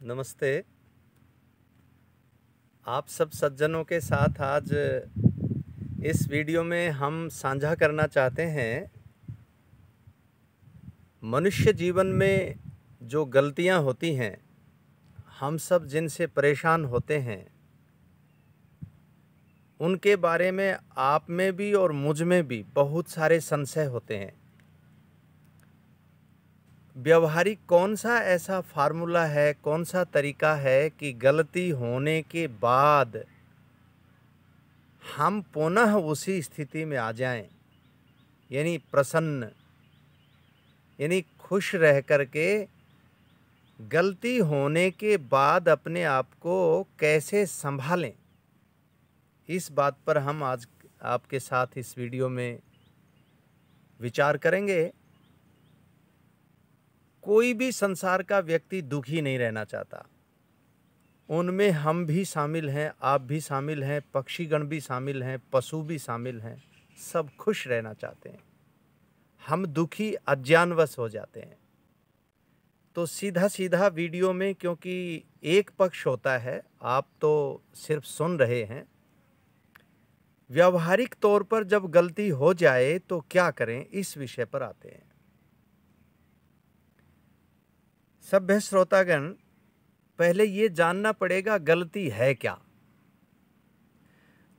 नमस्ते। आप सब सज्जनों के साथ आज इस वीडियो में हम साझा करना चाहते हैं, मनुष्य जीवन में जो गलतियां होती हैं, हम सब जिनसे परेशान होते हैं, उनके बारे में आप में भी और मुझ में भी बहुत सारे संशय होते हैं। व्यावहारिक कौन सा ऐसा फार्मूला है, कौन सा तरीका है कि गलती होने के बाद हम पुनः उसी स्थिति में आ जाएं, यानी प्रसन्न, यानी खुश रह करके गलती होने के बाद अपने आप को कैसे संभालें, इस बात पर हम आज आपके साथ इस वीडियो में विचार करेंगे। कोई भी संसार का व्यक्ति दुखी नहीं रहना चाहता। उनमें हम भी शामिल हैं, आप भी शामिल हैं, पक्षीगण भी शामिल हैं, पशु भी शामिल हैं। सब खुश रहना चाहते हैं। हम दुखी अज्ञानवश हो जाते हैं। तो सीधा सीधा वीडियो में, क्योंकि एक पक्ष होता है, आप तो सिर्फ सुन रहे हैं। व्यावहारिक तौर पर जब गलती हो जाए तो क्या करें, इस विषय पर आते हैं। सभ्य श्रोतागण, पहले ये जानना पड़ेगा गलती है क्या।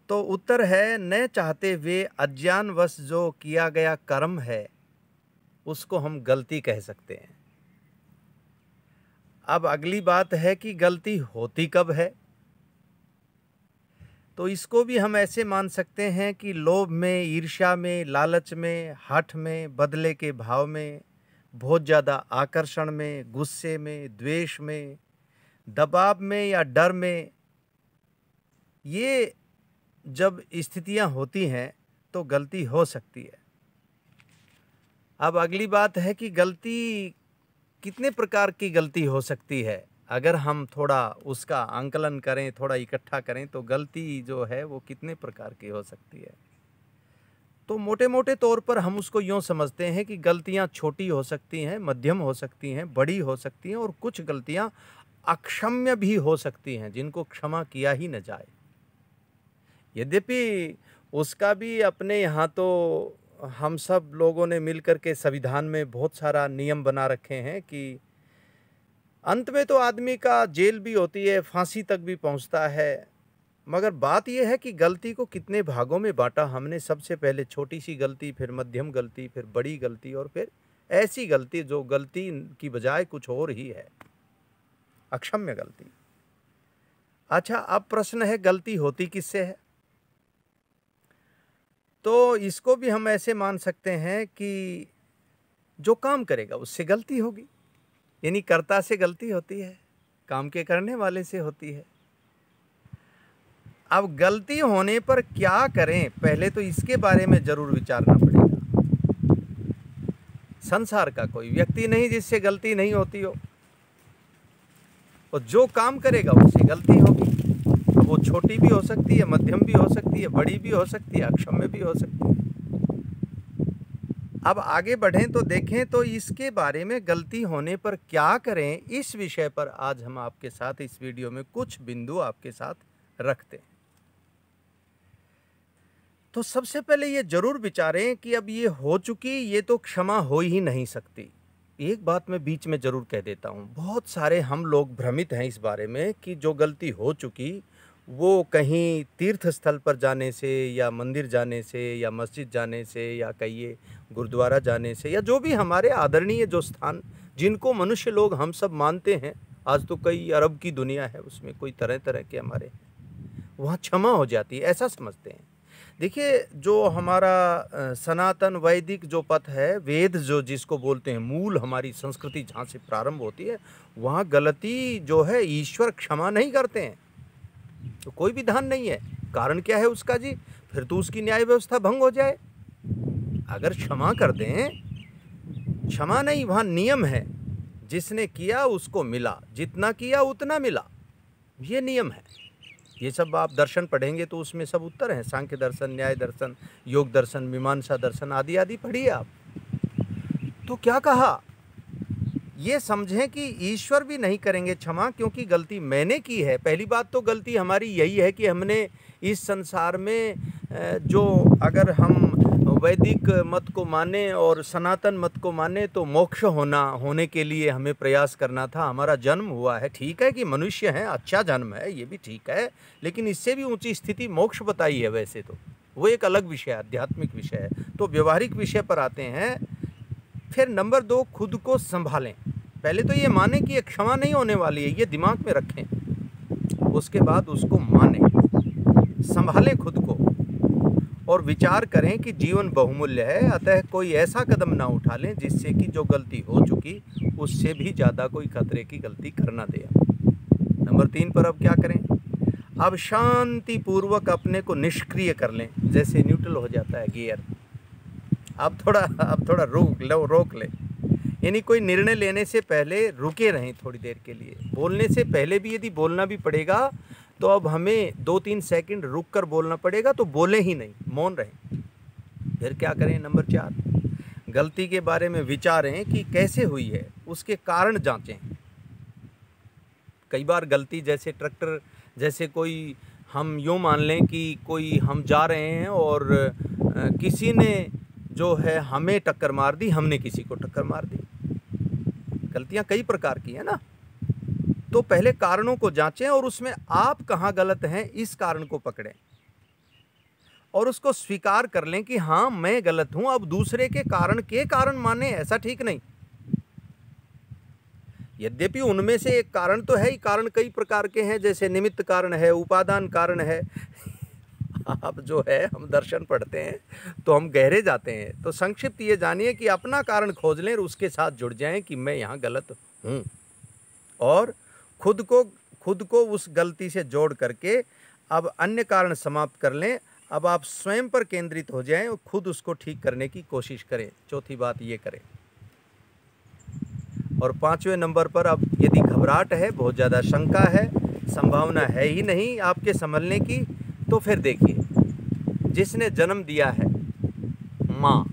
तो उत्तर है, न चाहते हुए अज्ञानवश जो किया गया कर्म है उसको हम गलती कह सकते हैं। अब अगली बात है कि गलती होती कब है। तो इसको भी हम ऐसे मान सकते हैं कि लोभ में, ईर्ष्या में, लालच में, हठ में, बदले के भाव में, बहुत ज़्यादा आकर्षण में, गुस्से में, द्वेष में, दबाव में या डर में, ये जब स्थितियां होती हैं तो गलती हो सकती है। अब अगली बात है कि गलती कितने प्रकार की गलती हो सकती है। अगर हम थोड़ा उसका आंकलन करें, थोड़ा इकट्ठा करें, तो गलती जो है वो कितने प्रकार की हो सकती है। तो मोटे मोटे तौर पर हम उसको यूँ समझते हैं कि गलतियां छोटी हो सकती हैं, मध्यम हो सकती हैं, बड़ी हो सकती हैं, और कुछ गलतियां अक्षम्य भी हो सकती हैं, जिनको क्षमा किया ही न जाए। यद्यपि उसका भी अपने यहाँ तो हम सब लोगों ने मिलकर के संविधान में बहुत सारा नियम बना रखे हैं कि अंत में तो आदमी का जेल भी होती है, फांसी तक भी पहुँचता है। मगर बात यह है कि गलती को कितने भागों में बांटा हमने। सबसे पहले छोटी सी गलती, फिर मध्यम गलती, फिर बड़ी गलती, और फिर ऐसी गलती जो गलती की बजाय कुछ और ही है, अक्षम्य गलती। अच्छा, अब प्रश्न है गलती होती किससे है। तो इसको भी हम ऐसे मान सकते हैं कि जो काम करेगा उससे गलती होगी, यानी कर्ता से गलती होती है, काम के करने वाले से होती है। अब गलती होने पर क्या करें, पहले तो इसके बारे में जरूर विचारना पड़ेगा। संसार का कोई व्यक्ति नहीं जिससे गलती नहीं होती हो, और जो काम करेगा उससे गलती होगी। अब वो छोटी भी हो सकती है, मध्यम भी हो सकती है, बड़ी भी हो सकती है, अक्षम्य भी हो सकती है। अब आगे बढ़ें तो देखें तो इसके बारे में गलती होने पर क्या करें, इस विषय पर आज हम आपके साथ इस वीडियो में कुछ बिंदु आपके साथ रखते हैं। तो सबसे पहले ये जरूर विचारें कि अब ये हो चुकी, ये तो क्षमा हो ही नहीं सकती। एक बात मैं बीच में जरूर कह देता हूँ, बहुत सारे हम लोग भ्रमित हैं इस बारे में कि जो गलती हो चुकी वो कहीं तीर्थ स्थल पर जाने से, या मंदिर जाने से, या मस्जिद जाने से, या कहिए गुरुद्वारा जाने से, या जो भी हमारे आदरणीय जो स्थान जिनको मनुष्य लोग हम सब मानते हैं, आज तो कई अरब की दुनिया है, उसमें कोई तरह तरह के हमारे, वहाँ क्षमा हो जाती है, ऐसा समझते हैं। देखिए, जो हमारा सनातन वैदिक जो पथ है, वेद जो जिसको बोलते हैं, मूल हमारी संस्कृति जहाँ से प्रारंभ होती है, वहाँ गलती जो है ईश्वर क्षमा नहीं करते हैं। तो कोई विधान नहीं है। कारण क्या है उसका जी, फिर तो उसकी न्याय व्यवस्था भंग हो जाए। अगर क्षमा कर दें, क्षमा नहीं, वहाँ नियम है, जिसने किया उसको मिला, जितना किया उतना मिला, ये नियम है। ये सब आप दर्शन पढ़ेंगे तो उसमें सब उत्तर हैं, सांख्य दर्शन, न्याय दर्शन, योग दर्शन, मीमांसा दर्शन आदि आदि पढ़िए आप। तो क्या कहा, ये समझें कि ईश्वर भी नहीं करेंगे क्षमा, क्योंकि गलती मैंने की है। पहली बात तो गलती हमारी यही है कि हमने इस संसार में जो, अगर हम वैदिक मत को माने और सनातन मत को माने तो मोक्ष होने के लिए हमें प्रयास करना था। हमारा जन्म हुआ है, ठीक है कि मनुष्य हैं, अच्छा जन्म है, ये भी ठीक है, लेकिन इससे भी ऊंची स्थिति मोक्ष बताई है। वैसे तो वो एक अलग विषय है, आध्यात्मिक विषय है। तो व्यवहारिक विषय पर आते हैं। फिर नंबर 2, खुद को संभालें। पहले तो ये माने कि ये क्षमा नहीं होने वाली है, ये दिमाग में रखें। उसके बाद उसको मानें, संभालें खुद को और विचार करें कि जीवन बहुमूल्य है, अतः कोई ऐसा कदम ना उठा लें जिससे कि जो गलती हो चुकी उससे भी ज़्यादा कोई खतरे की गलती करना दे। नंबर 3 पर अब क्या करें? अब शांतिपूर्वक अपने को निष्क्रिय कर लें, जैसे न्यूट्रल हो जाता है गियर। अब थोड़ा रोक ले, यानी कोई निर्णय लेने से पहले रुके रहें थोड़ी देर के लिए। बोलने से पहले भी यदि बोलना भी पड़ेगा तो अब हमें 2-3 सेकंड रुक कर बोलना पड़ेगा, तो बोले ही नहीं, मौन रहें। फिर क्या करें? नंबर 4, गलती के बारे में विचारें कि कैसे हुई है, उसके कारण जांचें। कई बार गलती, जैसे ट्रैक्टर, जैसे कोई, हम यूँ मान लें कि कोई, हम जा रहे हैं और किसी ने जो है हमें टक्कर मार दी, हमने किसी को टक्कर मार दी। गलतियां कई प्रकार की है ना। तो पहले कारणों को जांचें और उसमें आप कहाँ गलत हैं इस कारण को पकड़ें और उसको स्वीकार कर लें कि हाँ मैं गलत हूं। अब दूसरे के कारण माने, ऐसा ठीक नहीं। यद्यपि उनमें से एक कारण तो है ही, कारण कई प्रकार के हैं, जैसे निमित्त कारण है, उपादान कारण है। आप जो है, हम दर्शन पढ़ते हैं तो हम गहरे जाते हैं। तो संक्षिप्त ये जानिए कि अपना कारण खोज लें और उसके साथ जुड़ जाएं कि मैं यहाँ गलत हूँ, और खुद को उस गलती से जोड़ करके अब अन्य कारण समाप्त कर लें। अब आप स्वयं पर केंद्रित हो जाएं और खुद उसको ठीक करने की कोशिश करें। चौथी बात ये करें। और 5वें नंबर पर, अब यदि घबराहट है, बहुत ज़्यादा शंका है, संभावना है ही नहीं आपके संभलने की, तो फिर देखिए, जिसने जन्म दिया है, माँ,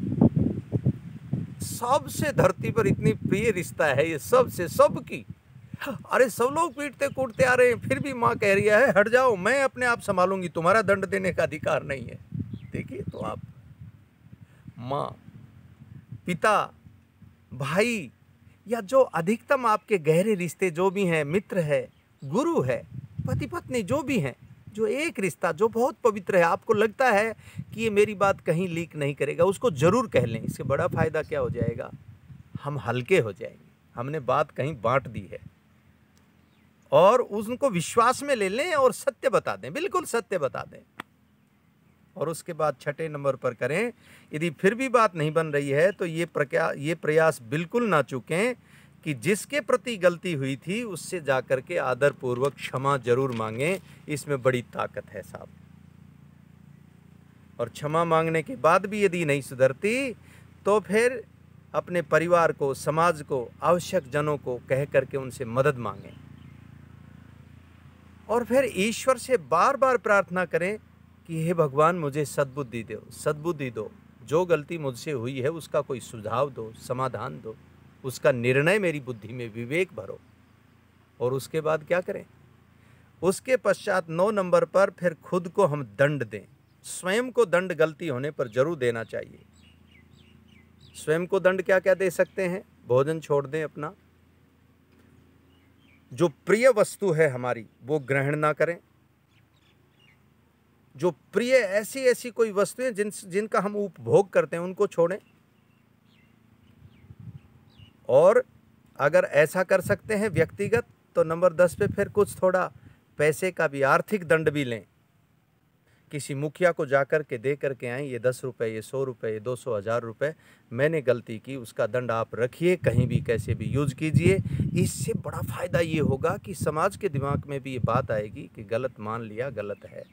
सबसे धरती पर इतनी प्रिय रिश्ता है ये, सबसे, सबकी। अरे सब लोग पीटते कूटते आ रहे हैं, फिर भी माँ कह रही है हट जाओ, मैं अपने आप संभालूंगी, तुम्हारा दंड देने का अधिकार नहीं है। देखिए, तो आप, माँ, पिता, भाई, या जो अधिकतम आपके गहरे रिश्ते जो भी हैं, मित्र है, गुरु है, पति पत्नी जो भी हैं, जो एक रिश्ता जो बहुत पवित्र है, आपको लगता है कि ये मेरी बात कहीं लीक नहीं करेगा, उसको जरूर कह लें। इससे बड़ा फायदा क्या हो जाएगा? हम हल्के हो जाएंगे, हमने बात कहीं बांट दी है। और उनको विश्वास में ले लें और सत्य बता दें, बिल्कुल सत्य बता दें। और उसके बाद 6ठे नंबर पर करें, यदि फिर भी बात नहीं बन रही है तो ये प्रयास बिल्कुल ना चूकें कि जिसके प्रति गलती हुई थी उससे जाकर के आदरपूर्वक क्षमा जरूर मांगें। इसमें बड़ी ताकत है साहब। और क्षमा मांगने के बाद भी यदि नहीं सुधरती तो फिर अपने परिवार को, समाज को, आवश्यक जनों को कह करके उनसे मदद मांगें। और फिर ईश्वर से बार बार प्रार्थना करें कि हे भगवान, मुझे सद्बुद्धि दो, जो गलती मुझसे हुई है उसका कोई सुझाव दो, समाधान दो, उसका निर्णय मेरी बुद्धि में विवेक भरो। और उसके बाद क्या करें? उसके पश्चात 9 नंबर पर फिर खुद को हम दंड दें। स्वयं को दंड गलती होने पर जरूर देना चाहिए। स्वयं को दंड क्या क्या दे सकते हैं? भोजन छोड़ दें अपना, जो प्रिय वस्तु है हमारी वो ग्रहण ना करें, जो प्रिय ऐसी कोई वस्तुएं जिनका हम उपभोग करते हैं उनको छोड़ें। और अगर ऐसा कर सकते हैं व्यक्तिगत, तो नंबर 10 पे फिर कुछ थोड़ा पैसे का भी, आर्थिक दंड भी लें। किसी मुखिया को जाकर के दे करके आएँ, ये 10 रुपये, ये 100 रुपये, ये 200, 1000 रुपये मैंने गलती की, उसका दंड आप रखिए, कहीं भी कैसे भी यूज कीजिए। इससे बड़ा फ़ायदा ये होगा कि समाज के दिमाग में भी ये बात आएगी कि गलत मान लिया, गलत है।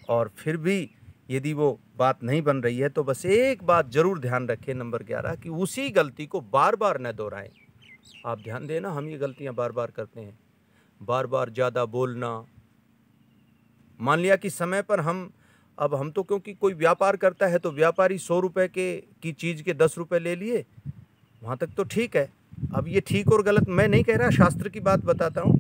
और फिर भी यदि वो बात नहीं बन रही है तो बस एक बात जरूर ध्यान रखें, नंबर 11, कि उसी गलती को बार बार न दोहराएं। आप ध्यान देना, हम ये गलतियां बार बार करते हैं, बार बार ज़्यादा बोलना। मान लिया कि समय पर हम तो क्योंकि कोई व्यापार करता है तो व्यापारी 100 रुपये की चीज़ के 10 रुपये ले लिए, वहाँ तक तो ठीक है। अब ये ठीक और गलत मैं नहीं कह रहा, शास्त्र की बात बताता हूँ।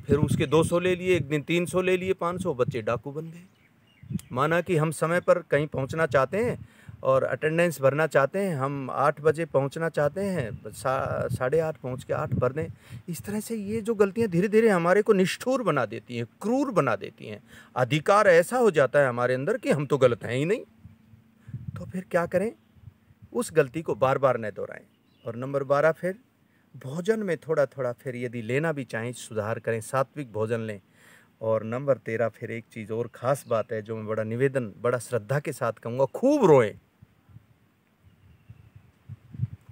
फिर उसके 200 ले लिए, एक दिन 300 ले लिए, 500, बच्चे डाकू बन गए। माना कि हम समय पर कहीं पहुंचना चाहते हैं और अटेंडेंस भरना चाहते हैं, हम 8 बजे पहुंचना चाहते हैं, 8:30 पहुंच के 8 भर दें। इस तरह से ये जो गलतियां धीरे धीरे हमारे को निष्ठुर बना देती हैं, क्रूर बना देती हैं। अधिकार ऐसा हो जाता है हमारे अंदर कि हम तो गलत हैं ही नहीं। तो फिर क्या करें, उस गलती को बार बार न दोहराएं। और नंबर 12, फिर भोजन में थोड़ा थोड़ा फिर यदि लेना भी चाहें सुधार करें, सात्विक भोजन लें। और नंबर 13, फिर एक चीज़ और ख़ास बात है जो मैं बड़ा निवेदन, बड़ा श्रद्धा के साथ कहूँगा, खूब रोएं।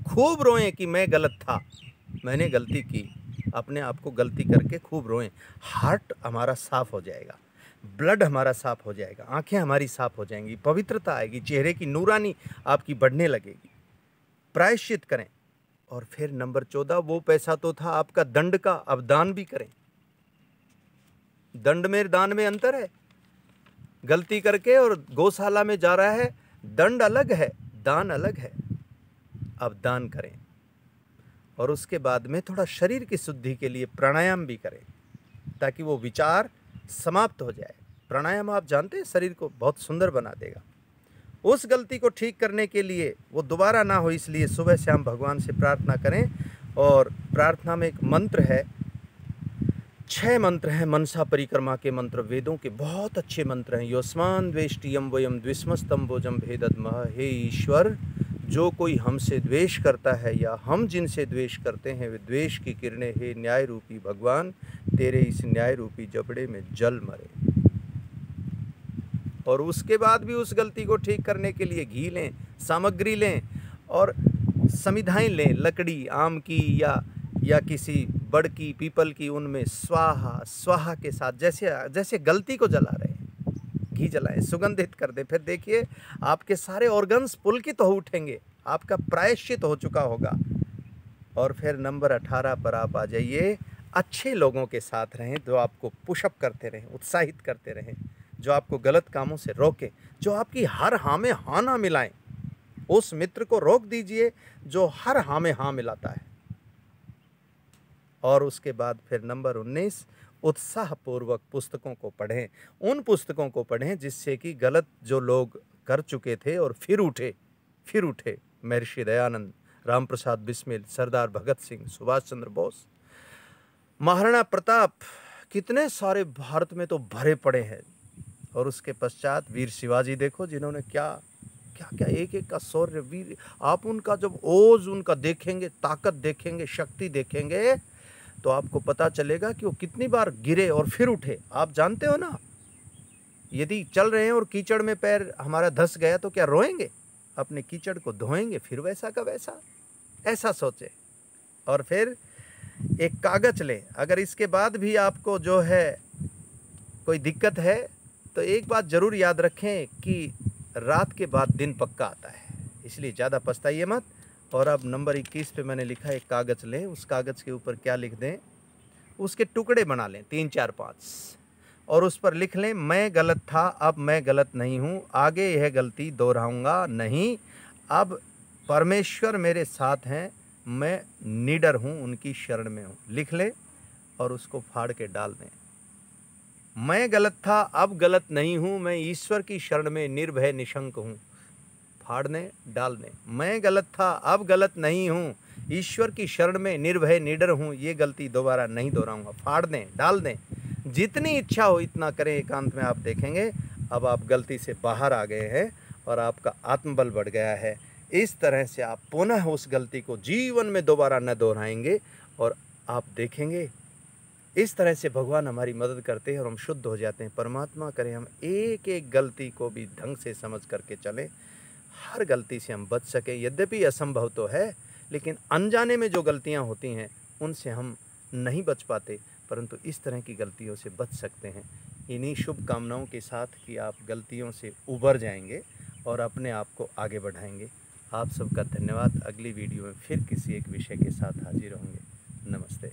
खूब रोएं कि मैं गलत था, मैंने गलती की, अपने आप को गलती करके खूब रोएं। हार्ट हमारा साफ़ हो जाएगा, ब्लड हमारा साफ़ हो जाएगा, आंखें हमारी साफ़ हो जाएंगी, पवित्रता आएगी, चेहरे की नूरानी आपकी बढ़ने लगेगी। प्रायश्चित करें। और फिर नंबर 14, वो पैसा तो था आपका दंड का, अब दान भी करें। दंड में दान में अंतर है। गलती करके और गौशाला में जा रहा है, दंड अलग है, दान अलग है। अब दान करें। और उसके बाद में थोड़ा शरीर की शुद्धि के लिए प्राणायाम भी करें, ताकि वो विचार समाप्त हो जाए। प्राणायाम आप जानते हैं, शरीर को बहुत सुंदर बना देगा। उस गलती को ठीक करने के लिए, वो दोबारा ना हो, इसलिए सुबह शाम भगवान से प्रार्थना करें। और प्रार्थना में एक मंत्र है, 6 मंत्र हैं मनसा परिक्रमा के मंत्र, वेदों के बहुत अच्छे मंत्र हैं। योस्मान द्वेष्टियम वयम द्विस्मस्तम भोजम भेदद्मः। हे ईश्वर, जो कोई हमसे द्वेष करता है या हम जिनसे द्वेष करते हैं, वे द्वेष की किरणें, हे न्याय रूपी भगवान, तेरे इस न्याय रूपी जबड़े में जल मरे। और उसके बाद भी उस गलती को ठीक करने के लिए घी लें, सामग्री लें और समिधाएं लें, लकड़ी आम की या किसी बड़ की, पीपल की, उनमें स्वाहा स्वाहा के साथ जैसे जैसे गलती को जला रहे हैं, घी जलाएं, सुगंधित कर दें। फिर देखिए आपके सारे ऑर्गन्स पुलकित हो उठेंगे, आपका प्रायश्चित हो चुका होगा। और फिर नंबर 18 पर आप आ जाइए। अच्छे लोगों के साथ रहें, जो आपको पुशअप करते रहें, उत्साहित करते रहें, जो आपको गलत कामों से रोकें, जो आपकी हर हाँ में हाँ ना मिलाएं। उस मित्र को रोक दीजिए जो हर हाँ में हाँ मिलाता है। और उसके बाद फिर नंबर 19, उत्साहपूर्वक पुस्तकों को पढ़ें। उन पुस्तकों को पढ़ें जिससे कि गलत जो लोग कर चुके थे और फिर उठे, महर्षि दयानंद, राम प्रसाद बिस्मिल, सरदार भगत सिंह, सुभाष चंद्र बोस, महाराणा प्रताप, कितने सारे भारत में तो भरे पड़े हैं। और उसके पश्चात वीर शिवाजी देखो, जिन्होंने क्या क्या क्या एक एक का शौर्य, वीर। आप उनका जब ओज उनका देखेंगे, ताकत देखेंगे, शक्ति देखेंगे, तो आपको पता चलेगा कि वो कितनी बार गिरे और फिर उठे। आप जानते हो ना, यदि चल रहे हैं और कीचड़ में पैर हमारा धंस गया तो क्या रोएंगे? अपने कीचड़ को धोएंगे, फिर वैसा का वैसा। ऐसा सोचे। और फिर एक कागज ले, अगर इसके बाद भी आपको जो है कोई दिक्कत है तो एक बात जरूर याद रखें कि रात के बाद दिन पक्का आता है, इसलिए ज़्यादा पछताइए मत। और अब नंबर 21 पे मैंने लिखा, एक कागज़ लें, उस कागज़ के ऊपर क्या लिख दें, उसके टुकड़े बना लें 3, 4, 5, और उस पर लिख लें, मैं गलत था, अब मैं गलत नहीं हूँ, आगे यह गलती दोहराऊंगा नहीं। अब परमेश्वर मेरे साथ हैं, मैं निडर हूँ, उनकी शरण में हूँ। लिख लें और उसको फाड़ के डाल दें। मैं गलत था, अब गलत नहीं हूँ, मैं ईश्वर की शरण में निर्भय निशंक हूँ। फाड़ दें, डाल दें। मैं गलत था, अब गलत नहीं हूँ, ईश्वर की शरण में निर्भय निडर हूँ, ये गलती दोबारा नहीं दोहराऊंगा। फाड़ दें, डाल दें, जितनी इच्छा हो इतना करें। एकांत में आप देखेंगे अब आप गलती से बाहर आ गए हैं और आपका आत्मबल बढ़ गया है। इस तरह से आप पुनः उस गलती को जीवन में दोबारा न दोहराएंगे और आप देखेंगे इस तरह से भगवान हमारी मदद करते हैं और हम शुद्ध हो जाते हैं। परमात्मा करे हम एक एक गलती को भी ढंग से समझ करके चलें, हर गलती से हम बच सकें। यद्यपि असंभव तो है, लेकिन अनजाने में जो गलतियां होती हैं उनसे हम नहीं बच पाते, परंतु इस तरह की गलतियों से बच सकते हैं। इन्हीं शुभकामनाओं के साथ कि आप गलतियों से उबर जाएंगे और अपने आप को आगे बढ़ाएंगे। आप सबका धन्यवाद। अगली वीडियो में फिर किसी एक विषय के साथ हाजिर होंगे। नमस्ते।